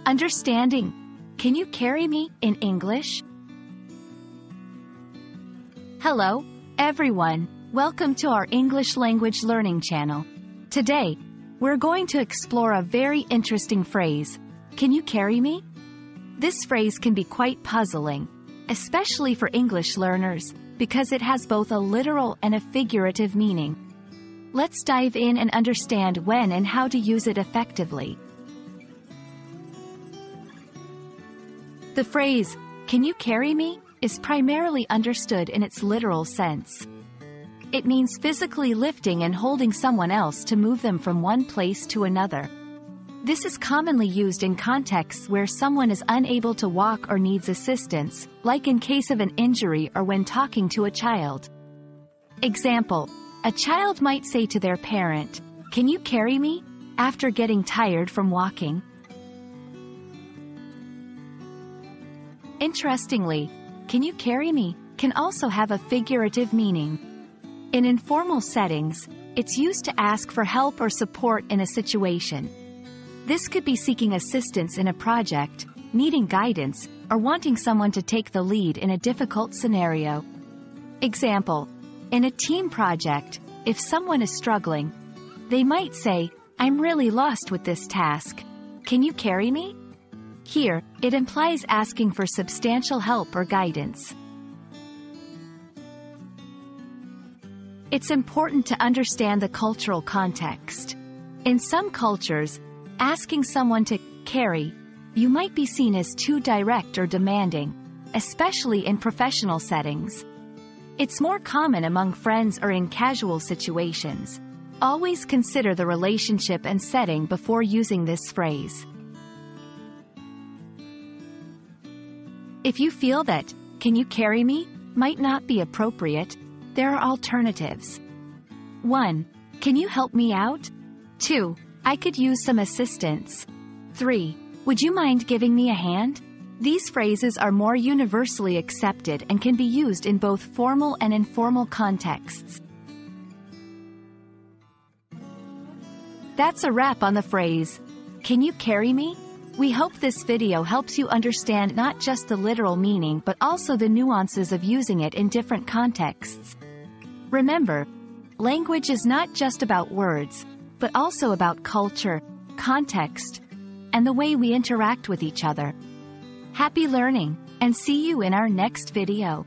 Understanding. Can you carry me in English? Hello, everyone. Welcome to our English language learning channel. Today, we're going to explore a very interesting phrase. Can you carry me? This phrase can be quite puzzling, especially for English learners, because it has both a literal and a figurative meaning. Let's dive in and understand when and how to use it effectively. The phrase, "Can you carry me?" is primarily understood in its literal sense. It means physically lifting and holding someone else to move them from one place to another. This is commonly used in contexts where someone is unable to walk or needs assistance, like in case of an injury or when talking to a child. Example: a child might say to their parent, "Can you carry me?" after getting tired from walking. Interestingly, "Can you carry me?" can also have a figurative meaning. In informal settings, it's used to ask for help or support in a situation. This could be seeking assistance in a project, needing guidance, or wanting someone to take the lead in a difficult scenario. Example: in a team project, if someone is struggling, they might say, "I'm really lost with this task. Can you carry me?" Here, it implies asking for substantial help or guidance. It's important to understand the cultural context. In some cultures, asking someone to carry you might be seen as too direct or demanding, especially in professional settings. It's more common among friends or in casual situations. Always consider the relationship and setting before using this phrase. If you feel that "Can you carry me?" might not be appropriate, there are alternatives. 1. Can you help me out? 2. I could use some assistance. 3. Would you mind giving me a hand? These phrases are more universally accepted and can be used in both formal and informal contexts. That's a wrap on the phrase, "Can you carry me?" We hope this video helps you understand not just the literal meaning but also the nuances of using it in different contexts. Remember, language is not just about words, but also about culture, context, and the way we interact with each other. Happy learning, and see you in our next video.